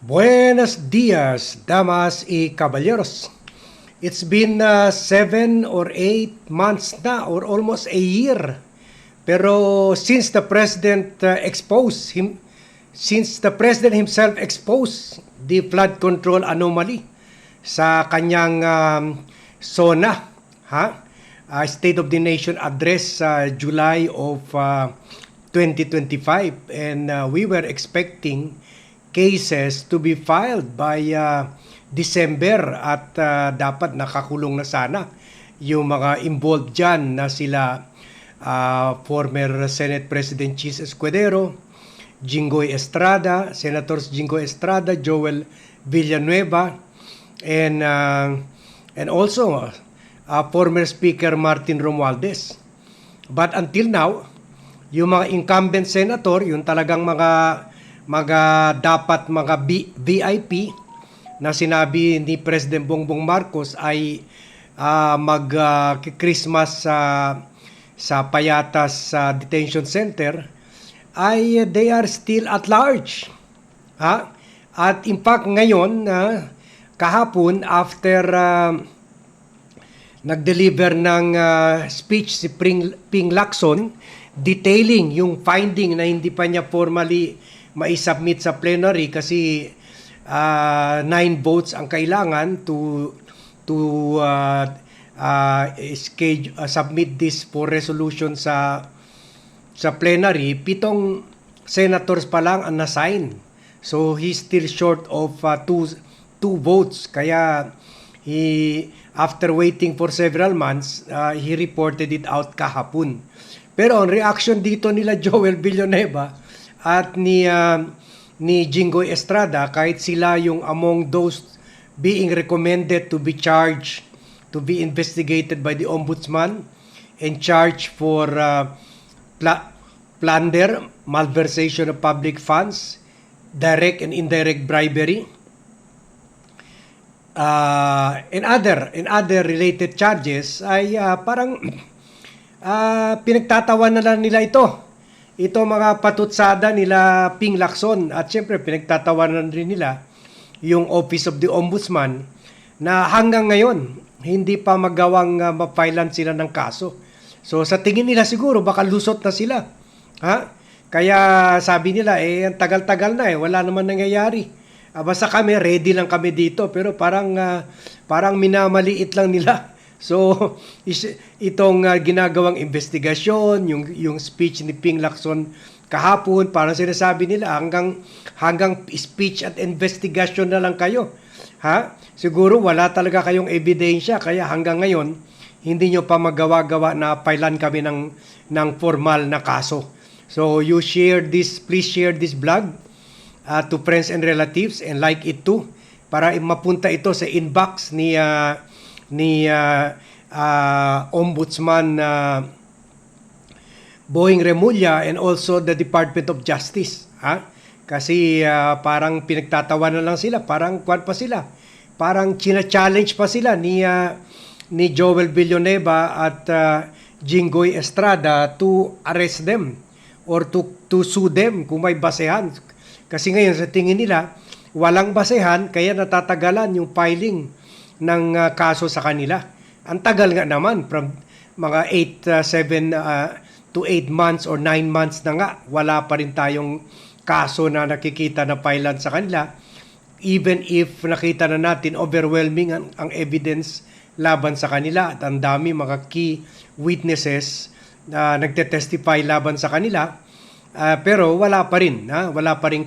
Buenos dias, damas y caballeros. It's been 7 or 8 months na, or almost a year. Pero since the president since the president himself exposed the flood control anomaly sa kanyang SONA, State of the Nation address sa July of 2025, and we were expecting cases to be filed by December at dapat nakakulong na sana yung mga involved dyan na sila former Senate President Chis Escudero, Jinggoy Estrada, Senators Jinggoy Estrada, Joel Villanueva, and also former Speaker Martin Romualdez. But until now, yung mga incumbent senator, yung talagang mga dapat mga VIP na sinabi ni President Bongbong Marcos ay mag-Christmas sa Payatas Detention Center, ay they are still at large. At in fact ngayon, kahapon after nag-deliver ng speech si Ping Lacson detailing yung finding na hindi pa niya formally mai-submit sa plenary kasi 9 votes ang kailangan to submit this for resolution sa plenary. 7 senators pa lang ang na-sign. So he's still short of 2 votes. Kaya after waiting for several months, he reported it out kahapon. Pero ang reaction dito nila Joel Villanueva at ni Jinggoy Estrada, kahit sila yung among those being recommended to be charged, to be investigated by the Ombudsman and charged for plunder, malversation of public funds, direct and indirect bribery, and other related charges, ay parang pinagtatawan na lang nila ito mga patutsada nila Ping Lacson, at syempre pinagtatawanan rin nila yung Office of the Ombudsman na hanggang ngayon hindi pa magawang mapailan sila ng kaso. So sa tingin nila siguro baka lusot na sila. Kaya sabi nila ang tagal-tagal na wala naman nangyayari. Basta kami ready lang kami dito, pero parang minamaliit lang nila. So, itong ginagawang investigasyon, yung speech ni Ping Lacson kahapon, parang sinasabi nila hanggang speech at investigation na lang kayo. Siguro wala talaga kayong ebidensya, kaya hanggang ngayon hindi nyo pa magawa-gawa na pailan kami ng formal na kaso. So, please share this vlog to friends and relatives, and like it too para mapunta ito sa inbox ni Ombudsman Boying Remulla and also the Department of Justice. Kasi parang pinagtatawanan lang sila, parang parang china-challenge pa sila ni Joel Villanueva at Jinggoy Estrada to arrest them or to sue them kung may basehan. Kasi ngayon sa tingin nila walang basehan, kaya natatagalan yung filing ng kaso sa kanila. Ang tagal nga naman, from mga 7 to 8 months or 9 months na nga, wala pa rin tayong kaso na nakikita na filean sa kanila. Even if nakita na natin overwhelming ang evidence laban sa kanila at ang dami mga key witnesses na nagte-testify laban sa kanila, pero wala pa rin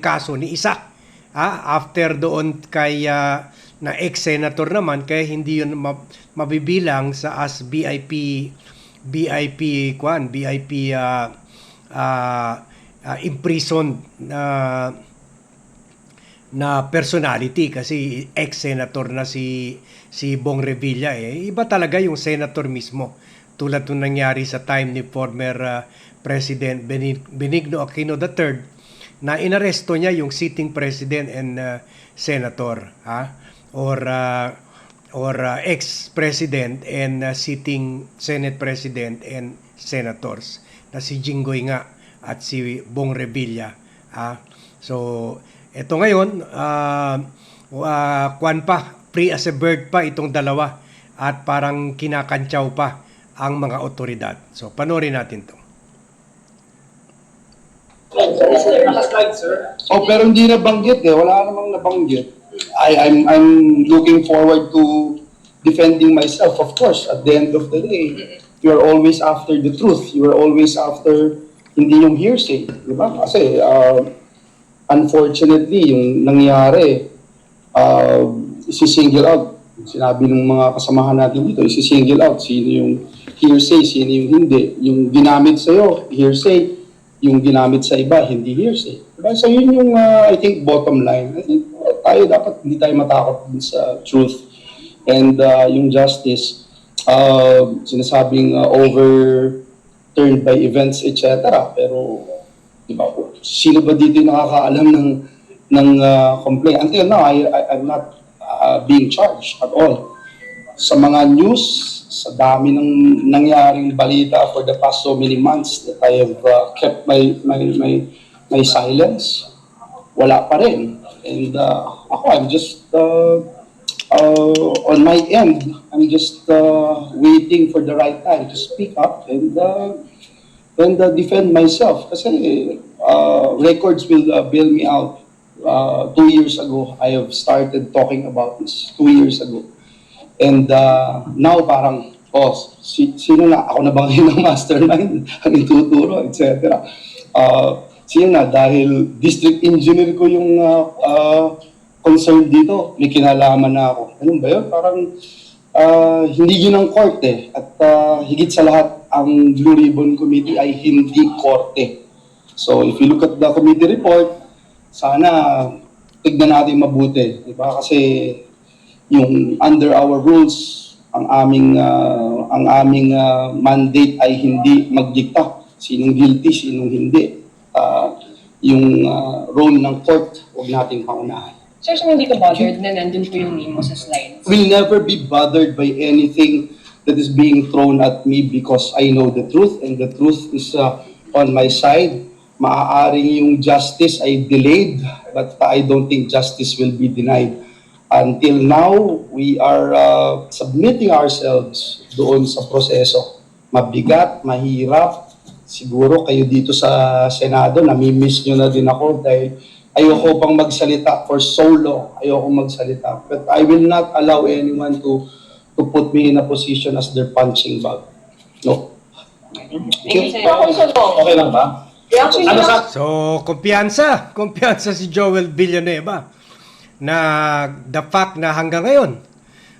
kaso ni isa. After doon kay na ex-senator naman, kaya hindi yun mabibilang sa as VIP imprisoned na personality, kasi ex-senator na si Bong Revilla. Iba talaga yung senator mismo, tulad nung nangyari sa time ni former President Benigno Aquino III, na inaresto niya yung sitting president and senator, or ex-president and sitting Senate President and senators na si Jinggoy nga at si Bong Revilla. So Ito ngayon, kwan pa, free as a bird pa itong dalawa at parang kinakantsaw pa ang mga otoridad. So, panoorin natin to. Oh, pero hindi nabanggit eh. Wala namang nabanggit. I'm looking forward to defending myself, of course. At the end of the day, you are always after the truth. You are always after hindi yung hearsay. Di ba? Kasi, unfortunately, yung nangyari, isi-single out. Sinabi ng mga kasamahan natin dito, isi-single out. Sino yung hearsay, sino yung hindi. Yung ginamit sa'yo, hearsay. Yung ginamit sa iba, hindi hearsay. Diba? So yun yung, I think, bottom line. I think tayo dapat, hindi tayo matakot din sa truth. And yung justice, sinasabing overturned by events, etc. Pero, di ba, sino ba dito yung nakakaalam ng complaint? Until now, I'm not being charged at all. Sa mga news, sa dami ng nangyaring balita for the past so many months that I have kept my silence, wala pa rin. And ako, I'm just on my end, I'm just waiting for the right time to speak up and defend myself. Kasi records will bail me out. 2 years ago, I have started talking about this 2 years ago. And now parang, sino na? Ako na ba ngayon ng mastermind? Ang ituturo, etc. Sino na? Dahil district engineer ko yung concern dito, may kinalaman na ako. Ano ba yun? Parang hindi yun ang court eh. At higit sa lahat, ang Blue Ribbon Committee ay hindi korte. So if you look at the committee report, sana tignan natin mabuti. Diba? Kasi yung under our rules, ang aming mandate ay hindi magdikta sinong guilty, sinong hindi. Yung role ng court, huwag nating paunahan. Sir, so hindi ka bothered na nandun po yung name mo sa slides? Will never be bothered by anything that is being thrown at me because I know the truth and the truth is on my side. Maaaring yung justice ay delayed, but I don't think justice will be denied. Until now, we are submitting ourselves doon sa proseso. Mabigat, mahirap. Siguro kayo dito sa Senado, nami-miss nyo na din ako dahil ayoko pang magsalita for so long. Ayoko magsalita. But I will not allow anyone to put me in a position as their punching bag. No. Okay lang ba? So, kumpiyansa si Joel Villanueva na the fact na hanggang ngayon,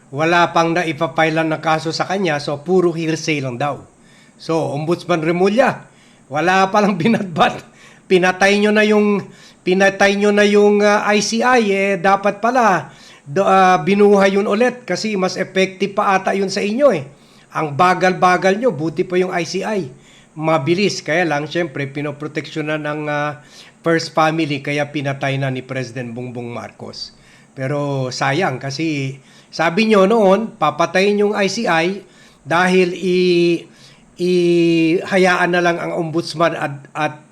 wala pang naipapailan na kaso sa kanya, so puro hearsay lang daw. So, Ombudsman Remulla, wala palang binatbat. Pinatay nyo na yung ICI, dapat pala binuhay yun ulit kasi mas effective pa ata yun sa inyo eh. Ang bagal-bagal nyo, buti pa yung ICI. Mabilis, kaya lang, syempre, pinoproteksyonan ng First Family, kaya pinatay na ni President Bongbong Marcos. Pero sayang, kasi sabi nyo noon, papatayin yung ICI dahil hayaan na lang ang Ombudsman at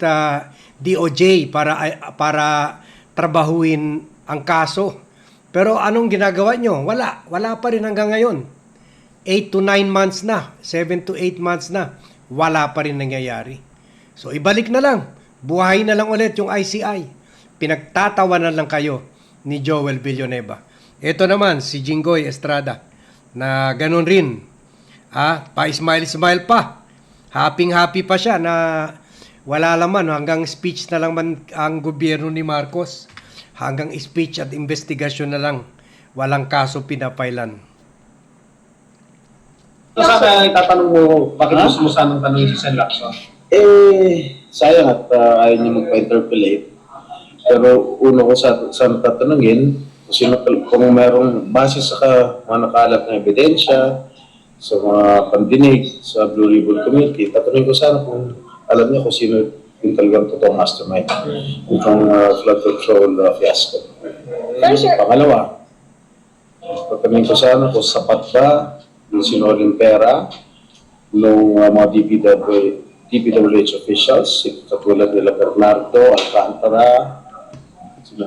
DOJ para trabahuin ang kaso. Pero anong ginagawa nyo? Wala pa rin hanggang ngayon. 8 to 9 months na, 7 to 8 months na, wala pa rin nangyayari. So ibalik na lang, buhay na lang ulit yung ICI. Pinagtatawanan lang kayo ni Joel Villanueva. Ito naman, si Jinggoy Estrada, na ganun rin. Pa-smile-smile pa. Happy-happy pa siya na wala laman, hanggang speech na lang man ang gobyerno ni Marcos. Hanggang speech at investigasyon na lang. Walang kaso pinapailan. Sabi ang itatanong mo, bakit gusto mo sanang tanongin si Sen. Lacson? Sayang at ayaw niya magpa-interpolate. Pero una ko sana tatanungin kung merong base sa mga nakalat na ebidensya, sa mga pandinig, sa Blue Ribbon Committee, tatanungin ko sana kung alam niya kung sino yung talagang totoong mastermind itong flood control fiasco. Pangalawa, tatanungin ko sana kung sapat ba yung sinuling pera ng mga DPWH officials, katulad nila Bernardo, Alcantara, sila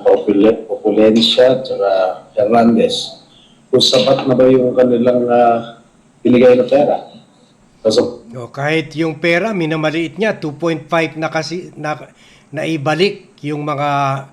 Populensya at saka Hernandez, kung sapat na ba yung kanilang binigay na pera. Kaso, O, kahit yung pera, minamaliit niya, 2.5 na kasi na ibalik yung mga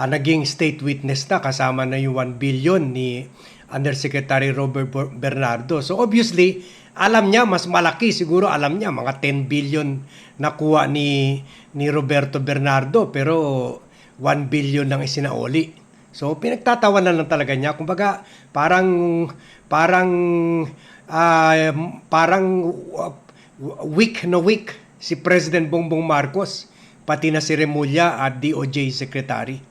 naging state witness na kasama na yung 1 billion ni Undersecretary Robert Bernardo. So obviously, alam niya mas malaki, siguro alam niya mga 10 billion nakuha ni Roberto Bernardo, pero 1 billion lang isinauli. So pinagtatawanan lang talaga niya. Kumbaga parang weak na weak si President Bongbong Marcos, pati na si Remulla at DOJ Secretary.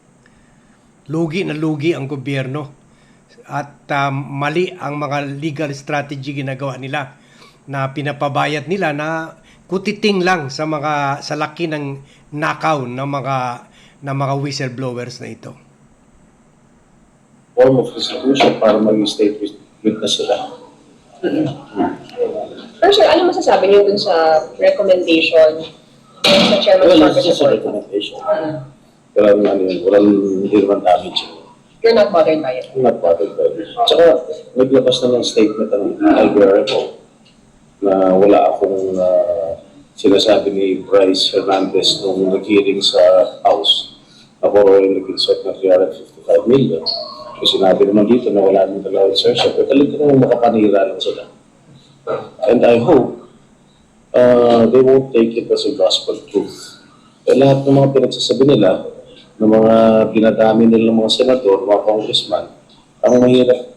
Lugi na lugi ang gobyerno at mali ang mga legal strategy ginagawa nila na pinapabayad nila na kutiting lang sa laki ng nakaw ng mga whistleblowers na ito. form of restitution para maging state witness sila. Pero sir, ano masasabi niyo dun sa recommendation sa Chairman's Well, Corporate it's just a Report? recommendation. Walang hindi naman damage yun. You're not bothered by it? I'm not bothered by it. Tsaka, naglabas na ng statement ang LBRMO na wala akong sinasabi ni Bryce Hernandez nung nag-hearing sa House. Ako rin nag-insert na 355 million. Kasi sinabi naman dito na wala nang dalawa insertion. Pero talaga naman makapanira lang sila. And I hope they won't take it as a gospel truth. Kaya lahat ng mga pinagsasabi nila, ng mga binadami nilang mga senador, mga congressman, ang mahirap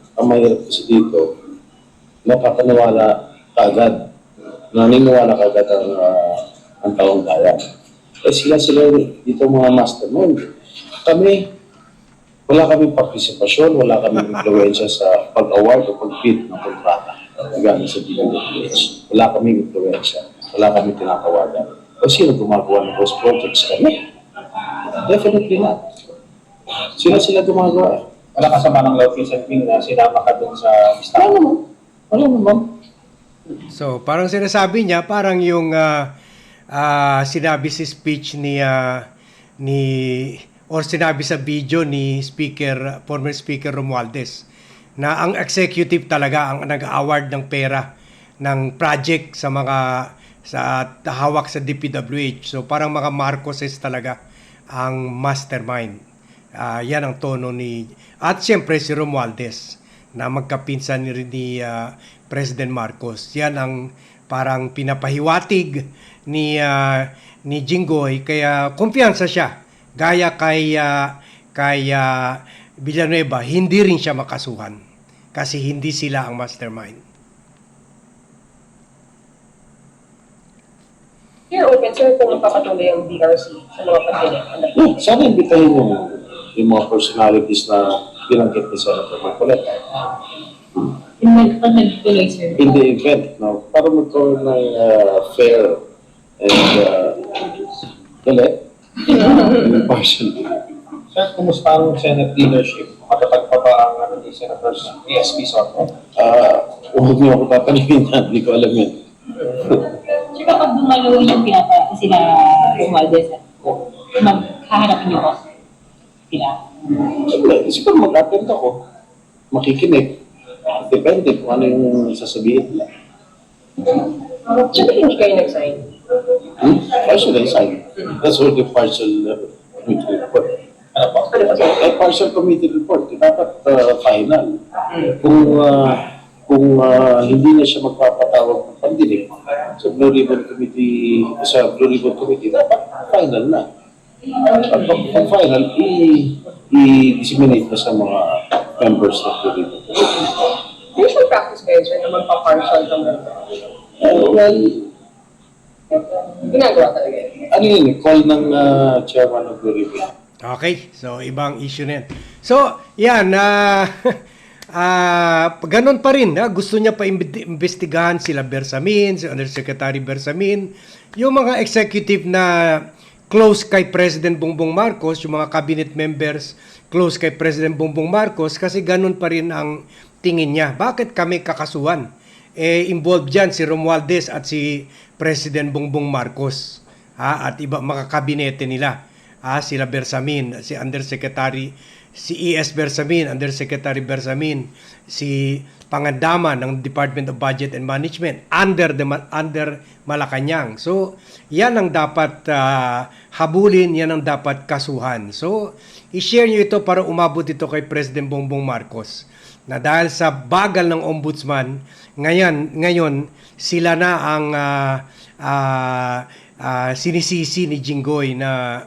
kasi dito, napapaniwala kaagad, naniniwala kaagad ang taong bayan. Eh sila dito mga mastermind. Kami, wala kaming partisipasyon, wala kaming influensya sa pag-award o pag-bid ng kontrata. Galing sa DPWH. Wala kaming influensya, wala kaming tinatawagan. O sino gumagawa ng those projects? Kami. Definitely not. Sila gumagawa. Wala kasama ng Lord Vincent na sinama ka dun sa Wala naman. Wala naman. So, parang sinasabi niya, parang yung sinabi sa speech or sinabi sa video ni former Speaker Romualdez, na ang executive talaga ang nag-award ng pera ng project sa hawak sa DPWH. So, parang mga Marcoses talaga ang mastermind. Yan ang tono at siyempre si Romualdez na magkapinsan ni President Marcos. Yan ang parang pinapahiwatig ni Jinggoy, kaya kumpiyansa siya. Gaya kay Villanueva, hindi rin siya makasuhan kasi hindi sila ang mastermind. You're open, sir, kung magpapatuloy ang DRC sa mga pagdinig. Sana imbitahin yung mga personalities na binanggit ni Senator Marcoleta. Pag nagtuloy, sir. In the event, no, para magkaroon ng fair and impartial. Sir, kumusta ang Senate leadership? Matatag pa ba ang ni Senator PSP Soto? Huwag niyo ako tatanungin yan, hindi ko alam yan. Sir, kapag dumalo yung sila Romualdez, maghahanapin niyo po sila? Siguro mag-attend ako, makikinig. Depende kung ano yung sasabihin nila. Siyempre, hindi kayo nag-sign. Partial I sign. That's all the partial committee report. Ano po? Partial committee report, dapat final. Kung hindi na siya magpapatawag ng pandinig sa Blue Ribbon Committee, dapat final na. At pag final, i-disseminate na sa mga members ng Blue Ribbon Committee. There's no practice kayo, sir, na magpa-partial kang Well, ginagawa talaga yun. ano yun, call ng chairman ng Blue Ribbon. Okay, so ibang issue na yan. So, yan, ganun pa rin, gusto niya pa imbestigahan sila Bersamin, si Undersecretary Bersamin, yung mga executive na close kay President Bongbong Marcos, yung mga cabinet members close kay President Bongbong Marcos, kasi ganun pa rin ang tingin niya. Bakit kami kakasuhan? Involved dyan si Romualdez at si President Bongbong Marcos, at iba mga kabinete nila. sila Bersamin, si Undersecretary, si ES Bersamin, Undersecretary Bersamin, si Pangandaman ng Department of Budget and Management under Malacanang. So, yan ang dapat habulin, yan ang dapat kasuhan. So, i-share nyo ito para umabot ito kay President Bongbong Marcos na dahil sa bagal ng ombudsman, ngayon sila na ang sinisisi ni Jinggoy na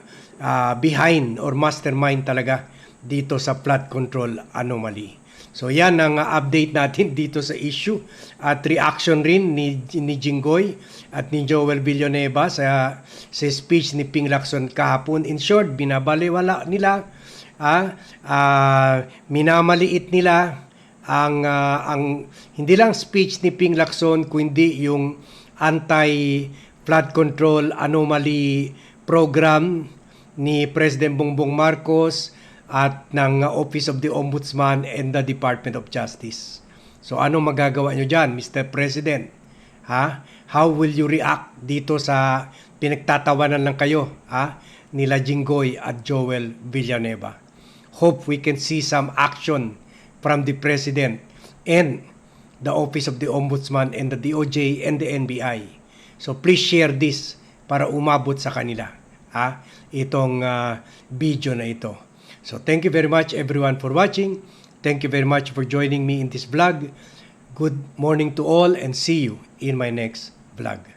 behind or mastermind talaga dito sa flood control anomaly. So yan ang update natin dito sa issue at reaction rin ni Jinggoy at ni Joel Villanueva sa speech ni Ping Lacson kahapon. In short, binabaliwala nila, minamaliit nila ang hindi lang speech ni Ping Lacson kundi yung anti-flood control anomaly program ni President Bongbong Marcos at ng Office of the Ombudsman and the Department of Justice. So ano magagawa nyo dyan, Mr. President? How will you react dito sa pinagtatawanan lang kayo nila Jinggoy at Joel Villanueva? Hope we can see some action from the President and the Office of the Ombudsman and the DOJ and the NBI. So please share this para umabot sa kanila itong video na ito. So thank you very much everyone for watching. Thank you very much for joining me in this vlog. Good morning to all and see you in my next vlog.